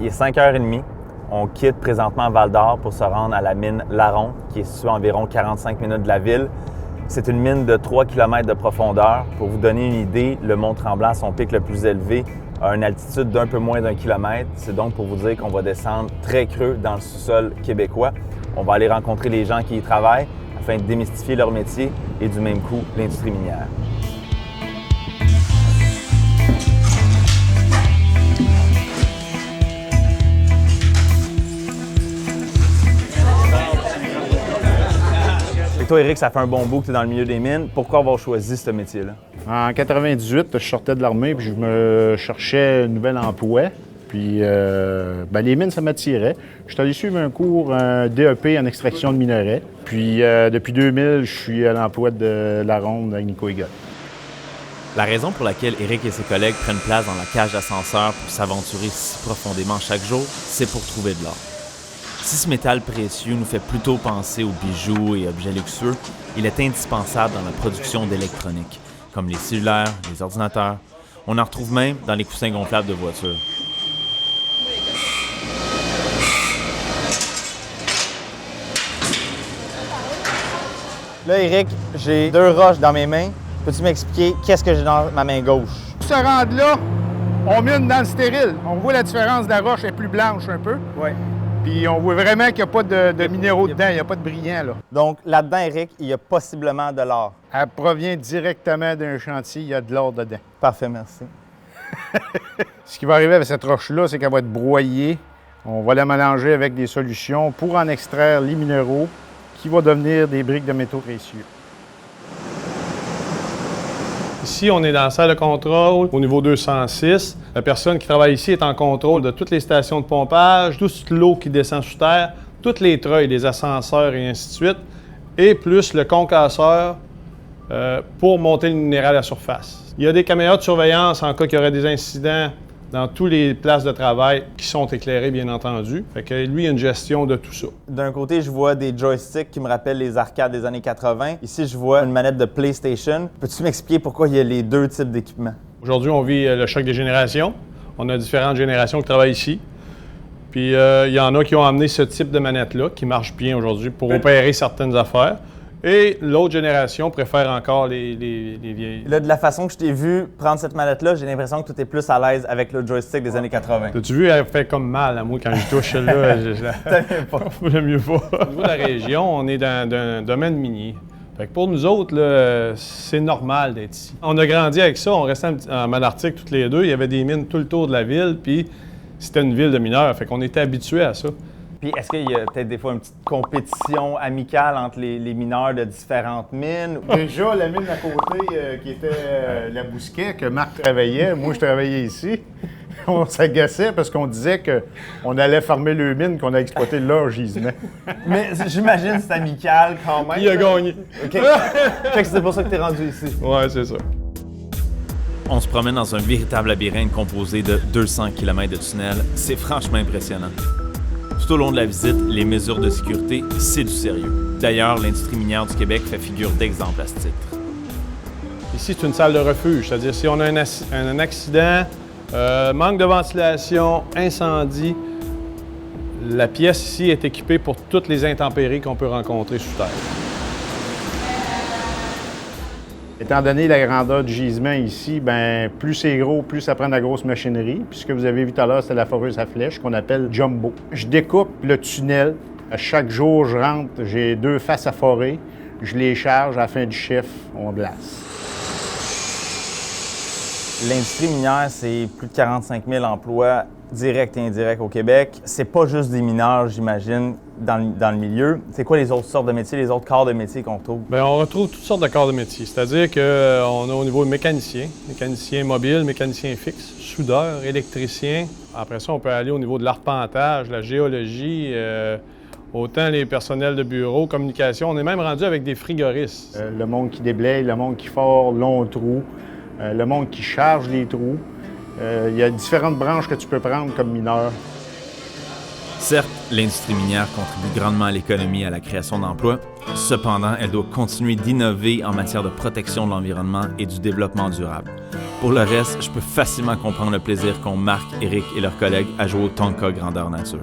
Il est 5h30. On quitte présentement Val-d'Or pour se rendre à la mine Larron, qui est située à environ 45 minutes de la ville. C'est une mine de 3 km de profondeur. Pour vous donner une idée, le mont Tremblant, son pic le plus élevé, a une altitude d'un peu moins d'1 kilomètre. C'est donc pour vous dire qu'on va descendre très creux dans le sous-sol québécois. On va aller rencontrer les gens qui y travaillent afin de démystifier leur métier et du même coup, l'industrie minière. Et toi, Éric, ça fait un bon bout que tu es dans le milieu des mines. Pourquoi avoir choisi ce métier-là? En 98, je sortais de l'armée puis je me cherchais un nouvel emploi. Puis les mines, ça m'attirait. Je suis allé suivre un cours, un DEP en extraction de minerais. Puis depuis 2000, je suis à l'emploi de la ronde avec Nico Egot. La raison pour laquelle Éric et ses collègues prennent place dans la cage d'ascenseur pour s'aventurer si profondément chaque jour, c'est pour trouver de l'or. Si ce métal précieux nous fait plutôt penser aux bijoux et objets luxueux, il est indispensable dans la production d'électronique, comme les cellulaires, les ordinateurs. On en retrouve même dans les coussins gonflables de voitures. Là, Éric, j'ai 2 roches dans mes mains. Peux-tu m'expliquer qu'est-ce que j'ai dans ma main gauche? Pour se rendre là, on mine dans le stérile. On voit la différence de la roche, elle est plus blanche un peu. Oui. Puis on voit vraiment qu'il n'y a pas de minéraux dedans, il n'y a pas de brillant, là. Donc, là-dedans, Éric, il y a possiblement de l'or. Elle provient directement d'un chantier, il y a de l'or dedans. Parfait, merci. Ce qui va arriver avec cette roche-là, c'est qu'elle va être broyée. On va la mélanger avec des solutions pour en extraire les minéraux qui vont devenir des briques de métaux précieux. Ici, on est dans la salle de contrôle au niveau 206. La personne qui travaille ici est en contrôle de toutes les stations de pompage, toute l'eau qui descend sous terre, toutes les treuils des ascenseurs et ainsi de suite, et plus le concasseur pour monter le minéral à la surface. Il y a des caméras de surveillance en cas qu'il y aurait des incidents dans toutes les places de travail qui sont éclairées, bien entendu. Fait que lui, il a une gestion de tout ça. D'un côté, je vois des joysticks qui me rappellent les arcades des années 80. Ici, je vois une manette de PlayStation. Peux-tu m'expliquer pourquoi il y a les 2 types d'équipements? Aujourd'hui, on vit le choc des générations. On a différentes générations qui travaillent ici. Puis, il y en a qui ont amené ce type de manette-là, qui marche bien aujourd'hui pour opérer certaines affaires. Et l'autre génération préfère encore les vieilles. Là, de la façon que je t'ai vu prendre cette manette-là, j'ai l'impression que tu es plus à l'aise avec le joystick des années 80. T'as-tu vu, elle fait comme mal à moi quand je touche celle-là. J'aime mieux pas. Au niveau de la région, on est dans un domaine minier. Fait que pour nous autres, là, c'est normal d'être ici. On a grandi avec ça, on restait en Malartic toutes les deux. Il y avait des mines tout le tour de la ville, puis c'était une ville de mineurs. Fait qu'on était habitués à ça. Puis est-ce qu'il y a peut-être des fois une petite compétition amicale entre les mineurs de différentes mines? Déjà, la mine à côté, qui était la Bousquet, que Marc travaillait, moi je travaillais ici, on s'agaçait parce qu'on disait qu'on allait fermer le mine, qu'on a exploité leur gisement. Mais j'imagine que c'est amical quand même. Il a gagné. OK. Fait que c'est pour ça que tu es rendu ici. Ouais, c'est ça. On se promène dans un véritable labyrinthe composé de 200 km de tunnels. C'est franchement impressionnant. Tout au long de la visite, les mesures de sécurité, c'est du sérieux. D'ailleurs, l'industrie minière du Québec fait figure d'exemple à ce titre. Ici, c'est une salle de refuge, c'est-à-dire si on a un accident, manque de ventilation, incendie, la pièce ici est équipée pour toutes les intempéries qu'on peut rencontrer sous terre. Étant donné la grandeur du gisement ici, bien, plus c'est gros, plus ça prend de la grosse machinerie. Puis ce que vous avez vu tout à l'heure, c'est la foreuse à flèche qu'on appelle jumbo. Je découpe le tunnel. À chaque jour, je rentre, j'ai 2 faces à forer. Je les charge, à la fin du chiffre, on glace. L'industrie minière, c'est plus de 45 000 emplois directs et indirects au Québec. C'est pas juste des mineurs, j'imagine, dans le milieu. C'est quoi les autres sortes de métiers, les autres corps de métiers qu'on retrouve? Bien, on retrouve toutes sortes de corps de métiers. C'est-à-dire qu'on a au niveau mécanicien mobile, mécanicien fixe, soudeur, électricien. Après ça, on peut aller au niveau de l'arpentage, la géologie, autant les personnels de bureau, communication. On est même rendu avec des frigoristes. Le monde qui déblaye, le monde qui fore long trou, le monde qui charge les trous. Il y a différentes branches que tu peux prendre comme mineur. Certes, l'industrie minière contribue grandement à l'économie et à la création d'emplois. Cependant, elle doit continuer d'innover en matière de protection de l'environnement et du développement durable. Pour le reste, je peux facilement comprendre le plaisir qu'ont Marc, Éric et leurs collègues à jouer au Tonka grandeur nature.